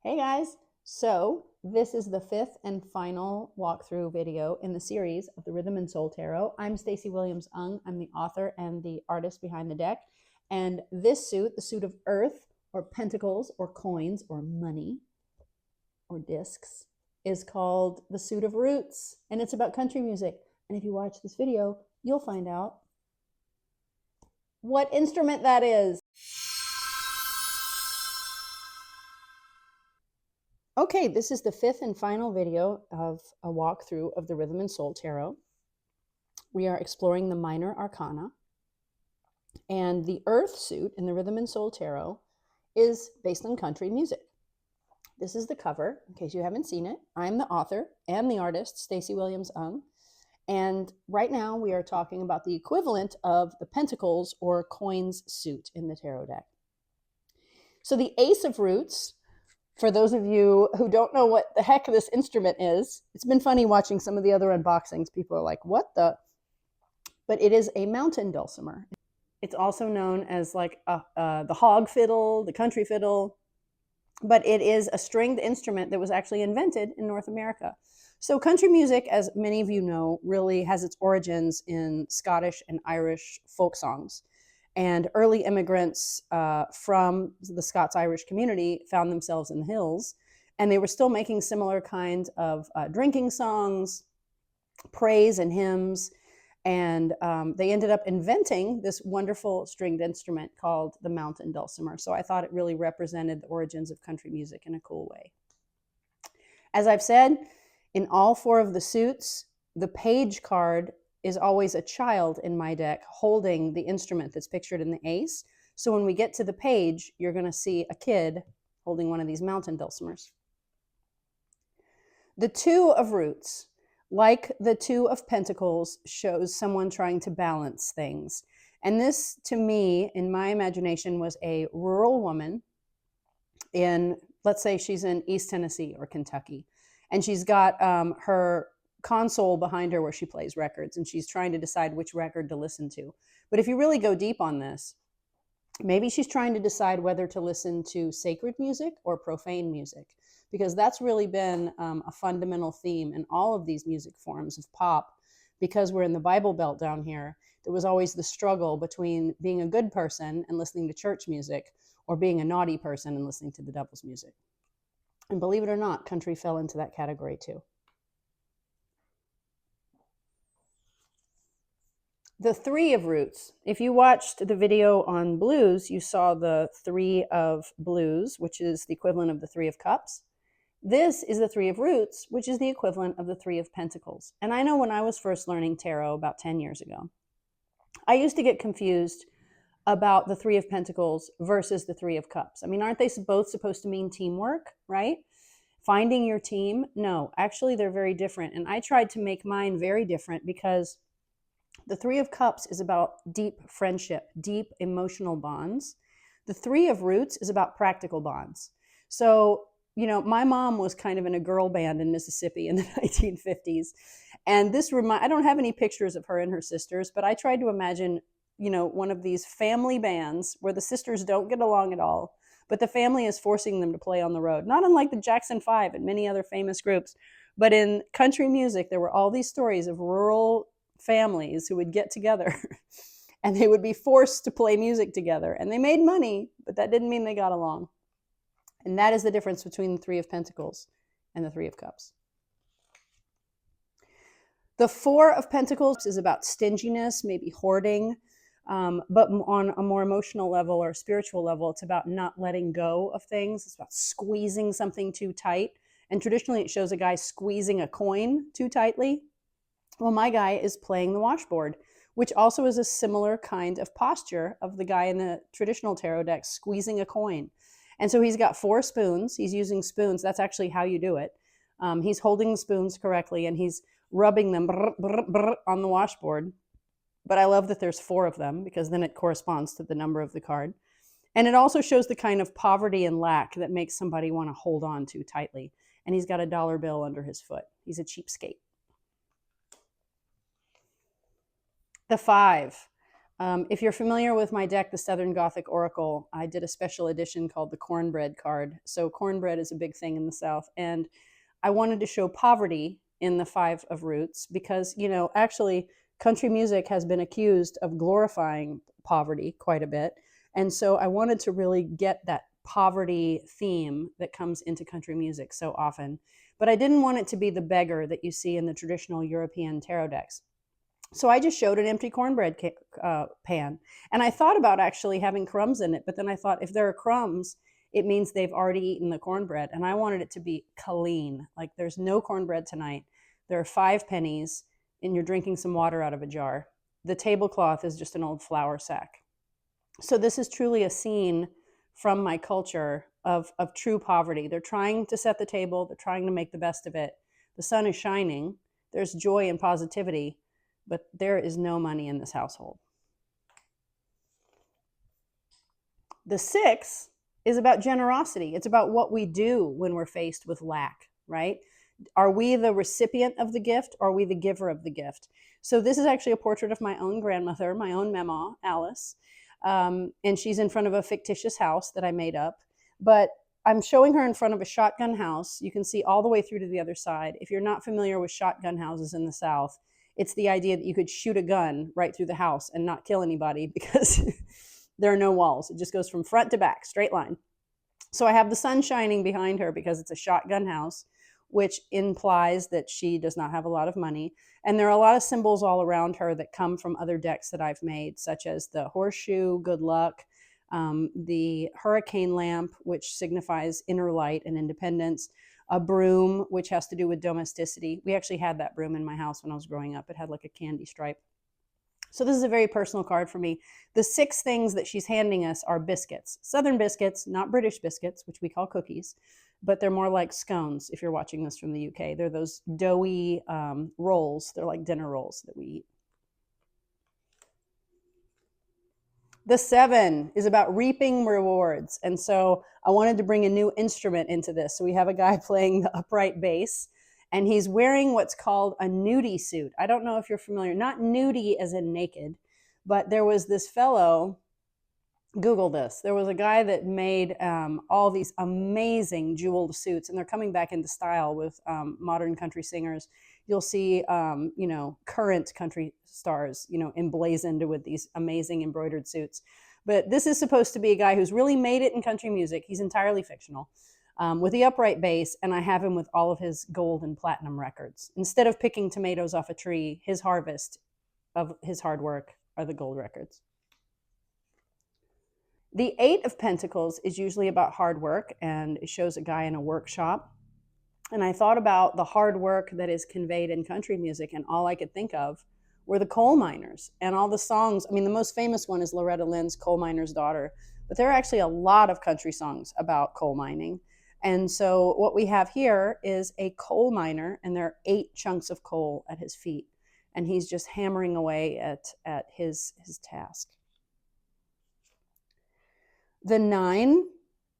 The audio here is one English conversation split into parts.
Hey guys, so this is the fifth and final walkthrough video in the series of the Rhythm and Soul Tarot. I'm Stacey Williams-Ng. I'm the author and the artist behind the deck. And this suit, the suit of earth or pentacles or coins or money or discs, is called the suit of roots. And it's about country music. And if you watch this video, you'll find out what instrument that is. Okay, this is the fifth and final video of a walkthrough of the Rhythm and Soul Tarot. We are exploring the minor arcana. And the earth suit in the Rhythm and Soul Tarot is based on country music. This is the cover, in case you haven't seen it. I'm the author and the artist, Stacey Williams-Ng. And right now we are talking about the equivalent of the Pentacles or coins suit in the tarot deck. So the Ace of Roots, for those of you who don't know what the heck this instrument is, it's been funny watching some of the other unboxings. People are like, what the? But it is a mountain dulcimer. It's also known as like the hog fiddle, the country fiddle, but it is a stringed instrument that was actually invented in North America. So country music, as many of you know, really has its origins in Scottish and Irish folk songs. And early immigrants from the Scots-Irish community found themselves in the hills, and they were still making similar kinds of drinking songs, praise and hymns, and they ended up inventing this wonderful stringed instrument called the mountain dulcimer. So I thought it really represented the origins of country music in a cool way. As I've said, in all four of the suits, the page card is always a child in my deck holding the instrument that's pictured in the ace. So when we get to the page, you're going to see a kid holding one of these mountain dulcimers. The Two of Roots, like the Two of Pentacles, shows someone trying to balance things. And this, to me, in my imagination, was a rural woman in, let's say she's in East Tennessee or Kentucky, and she's got her console behind her where she plays records, and she's trying to decide which record to listen to. But if you really go deep on this, maybe she's trying to decide whether to listen to sacred music or profane music, because that's really been a fundamental theme in all of these music forms of pop. Because we're in the Bible Belt down here, there was always the struggle between being a good person and listening to church music, or being a naughty person and listening to the devil's music. And believe it or not, country fell into that category too. The Three of Roots. If you watched the video on blues, you saw the Three of Blues, which is the equivalent of the Three of Cups. This is the Three of Roots, which is the equivalent of the Three of Pentacles. And I know when I was first learning tarot about 10 years ago, I used to get confused about the Three of Pentacles versus the Three of Cups. I mean, aren't they both supposed to mean teamwork, right? Finding your team? No, actually they're very different. And I tried to make mine very different because the Three of Cups is about deep friendship, deep emotional bonds. The Three of Roots is about practical bonds. So, you know, my mom was kind of in a girl band in Mississippi in the 1950s. And this I don't have any pictures of her and her sisters, but I tried to imagine, you know, one of these family bands where the sisters don't get along at all, but the family is forcing them to play on the road. Not unlike the Jackson 5 and many other famous groups. But in country music, there were all these stories of rural families who would get together and they would be forced to play music together, and they made money, but that didn't mean they got along. And that is the difference between the Three of Pentacles and the Three of Cups. The Four of Pentacles is about stinginess, maybe hoarding, but on a more emotional level or spiritual level, it's about not letting go of things. It's about squeezing something too tight. And traditionally it shows a guy squeezing a coin too tightly. Well, my guy is playing the washboard, which also is a similar kind of posture of the guy in the traditional tarot deck squeezing a coin. And so he's got 4 spoons. He's using spoons. That's actually how you do it. He's holding the spoons correctly, and he's rubbing them on the washboard. But I love that there's 4 of them, because then it corresponds to the number of the card. And it also shows the kind of poverty and lack that makes somebody want to hold on too tightly. And he's got a dollar bill under his foot. He's a cheapskate. The 5. If you're familiar with my deck, the Southern Gothic Oracle, I did a special edition called the Cornbread card. So cornbread is a big thing in the South. And I wanted to show poverty in the Five of Roots because, you know, actually country music has been accused of glorifying poverty quite a bit. And so I wanted to really get that poverty theme that comes into country music so often. But I didn't want it to be the beggar that you see in the traditional European tarot decks. So I just showed an empty cornbread pan. And I thought about actually having crumbs in it, but then I thought if there are crumbs, it means they've already eaten the cornbread. And I wanted it to be clean. Like there's no cornbread tonight. There are 5 pennies, and you're drinking some water out of a jar. The tablecloth is just an old flour sack. So this is truly a scene from my culture of true poverty. They're trying to set the table. They're trying to make the best of it. The sun is shining. There's joy and positivity, but there is no money in this household. The 6 is about generosity. It's about what we do when we're faced with lack, right? Are we the recipient of the gift? Or are we the giver of the gift? So this is actually a portrait of my own grandmother, my own mama, Alice. And she's in front of a fictitious house that I made up. But I'm showing her in front of a shotgun house. You can see all the way through to the other side. If you're not familiar with shotgun houses in the South, it's the idea that you could shoot a gun right through the house and not kill anybody because there are no walls. It just goes from front to back, straight line. So I have the sun shining behind her because it's a shotgun house, which implies that she does not have a lot of money. And there are a lot of symbols all around her that come from other decks that I've made, such as the horseshoe, good luck, the hurricane lamp, which signifies inner light and independence, a broom, which has to do with domesticity. We actually had that broom in my house when I was growing up. It had like a candy stripe. So this is a very personal card for me. The 6 things that she's handing us are biscuits. Southern biscuits, not British biscuits, which we call cookies, but they're more like scones if you're watching this from the UK. They're those doughy rolls. They're like dinner rolls that we eat. The 7 is about reaping rewards. And so I wanted to bring a new instrument into this. So we have a guy playing the upright bass, and he's wearing what's called a nudie suit. I don't know if you're familiar, not nudie as in naked, but there was this fellow, Google this. There was a guy that made all these amazing jeweled suits, and they're coming back into style with modern country singers. You'll see, you know, current country stars, you know, emblazoned with these amazing embroidered suits. But this is supposed to be a guy who's really made it in country music. He's entirely fictional, with the upright bass, and I have him with all of his gold and platinum records. Instead of picking tomatoes off a tree, his harvest of his hard work are the gold records. The 8 of Pentacles is usually about hard work, and it shows a guy in a workshop. And I thought about the hard work that is conveyed in country music, and all I could think of were the coal miners and all the songs. I mean, the most famous one is Loretta Lynn's Coal Miner's Daughter, but there are actually a lot of country songs about coal mining. And so what we have here is a coal miner, and there are 8 chunks of coal at his feet, and he's just hammering away at his task. The 9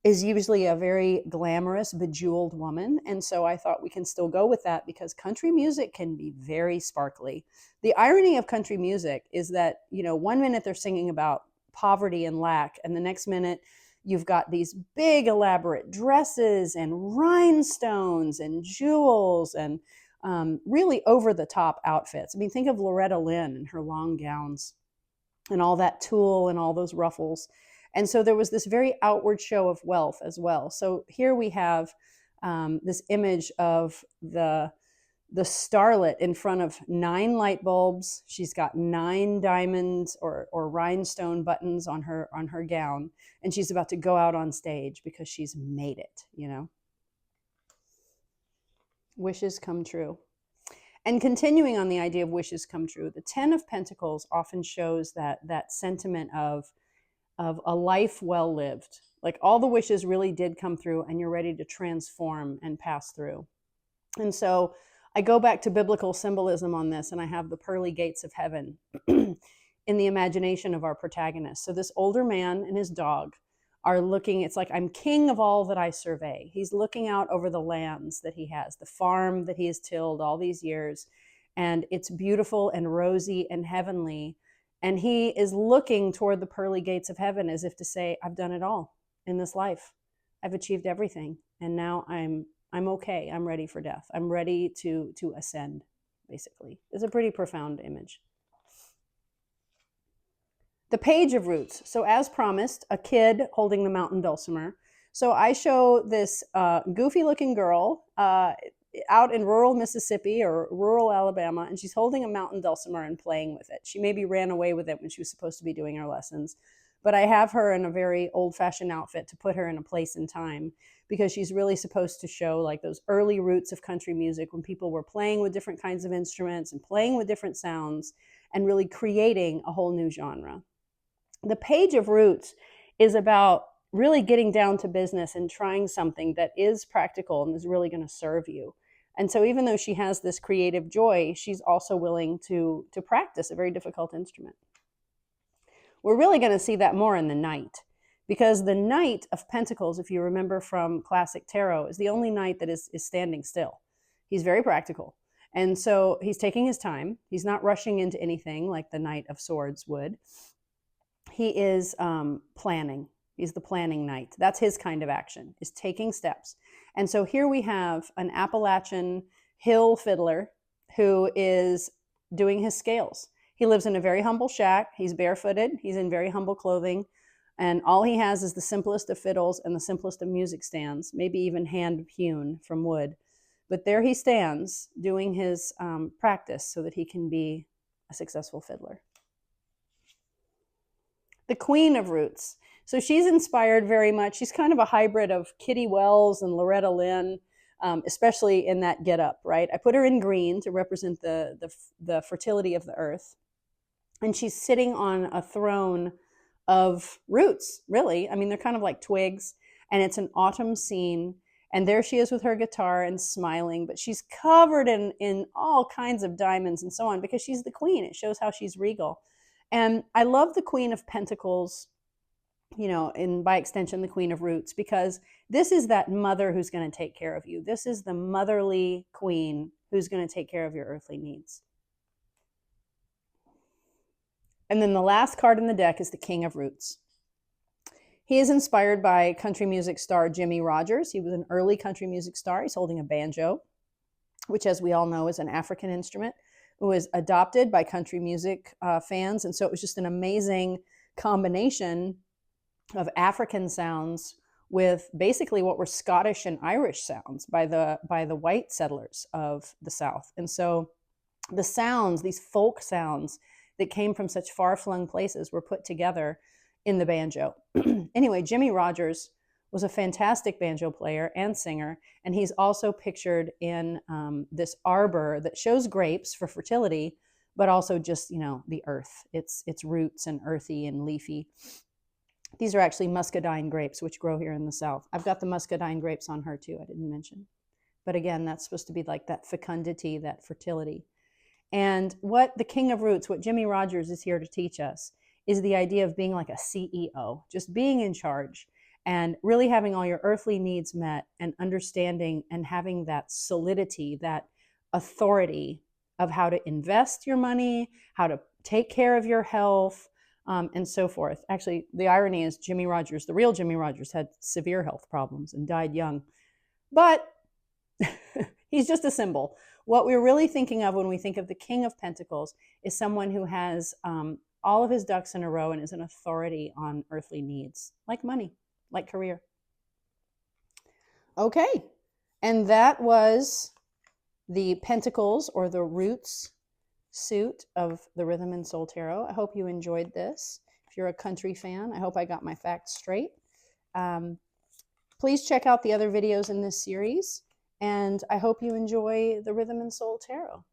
is usually a very glamorous, bejeweled woman. And so I thought we can still go with that because country music can be very sparkly. The irony of country music is that, you know, one minute they're singing about poverty and lack, and the next minute you've got these big elaborate dresses and rhinestones and jewels and really over the top outfits. I mean, think of Loretta Lynn and her long gowns and all that tulle and all those ruffles. And so there was this very outward show of wealth as well. So here we have this image of the starlet in front of 9 light bulbs. She's got 9 diamonds or rhinestone buttons on her gown, and she's about to go out on stage because she's made it, you know. Wishes come true. And continuing on the idea of wishes come true, the 10 of Pentacles often shows that sentiment of a life well lived. Like all the wishes really did come through, and you're ready to transform and pass through. And so I go back to biblical symbolism on this, and I have the pearly gates of heaven in the imagination of our protagonist. So this older man and his dog are looking, it's like, I'm king of all that I survey. He's looking out over the lands that he has, the farm that he has tilled all these years, and it's beautiful and rosy and heavenly. And he is looking toward the pearly gates of heaven as if to say, I've done it all in this life. I've achieved everything. And now I'm okay. I'm ready for death. I'm ready to ascend, basically. It's a pretty profound image. The Page of Roots. So as promised, a kid holding the mountain dulcimer. So I show this goofy looking girl out in rural Mississippi or rural Alabama, and she's holding a mountain dulcimer and playing with it. She maybe ran away with it when she was supposed to be doing her lessons. But I have her in a very old-fashioned outfit to put her in a place and time, because she's really supposed to show like those early roots of country music when people were playing with different kinds of instruments and playing with different sounds and really creating a whole new genre. The Page of Roots is about really getting down to business and trying something that is practical and is really going to serve you. And so even though she has this creative joy, she's also willing to practice a very difficult instrument. We're really going to see that more in the Knight, because the Knight of Pentacles, if you remember from classic tarot, is the only knight that is standing still. He's very practical. And so he's taking his time. He's not rushing into anything like the Knight of Swords would. He is planning. He's the planning knight. That's his kind of action, is taking steps. And so here we have an Appalachian hill fiddler who is doing his scales. He lives in a very humble shack. He's barefooted. He's in very humble clothing. And all he has is the simplest of fiddles and the simplest of music stands, maybe even hand hewn from wood. But there he stands doing his practice so that he can be a successful fiddler. The Queen of Roots. So she's inspired very much. She's kind of a hybrid of Kitty Wells and Loretta Lynn, especially in that getup, right? I put her in green to represent the fertility of the earth. And she's sitting on a throne of roots, really. I mean, they're kind of like twigs, and it's an autumn scene. And there she is with her guitar and smiling, but she's covered in all kinds of diamonds and so on, because she's the queen. It shows how she's regal. And I love the Queen of Pentacles, you know, and by extension, the Queen of Roots, because this is that mother who's going to take care of you. This is the motherly queen who's going to take care of your earthly needs. And then the last card in the deck is the King of Roots. He is inspired by country music star Jimmie Rodgers. He was an early country music star. He's holding a banjo, which, as we all know, is an African instrument. It was adopted by country music fans. And so it was just an amazing combination of African sounds with basically what were Scottish and Irish sounds by the white settlers of the South. And so the sounds, these folk sounds that came from such far-flung places, were put together in the banjo. Anyway, Jimmie Rodgers was a fantastic banjo player and singer, and he's also pictured in this arbor that shows grapes for fertility, but also just, you know, the earth, its roots and earthy and leafy. These are actually muscadine grapes, which grow here in the South. I've got the muscadine grapes on her too, I didn't mention. But again, that's supposed to be like that fecundity, that fertility. And what the King of Roots, what Jimmie Rodgers is here to teach us, is the idea of being like a CEO, just being in charge and really having all your earthly needs met, and understanding and having that solidity, that authority of how to invest your money, how to take care of your health, and so forth. Actually, the irony is Jimmie Rodgers, the real Jimmie Rodgers, had severe health problems and died young. But he's just a symbol. What we're really thinking of when we think of the King of Pentacles is someone who has all of his ducks in a row and is an authority on earthly needs, like money, like career. Okay, and that was the Pentacles, or the Roots suit of the Rhythm and Soul Tarot. I hope you enjoyed this. If you're a country fan, I hope I got my facts straight. Please check out the other videos in this series, and I hope you enjoy the Rhythm and Soul Tarot.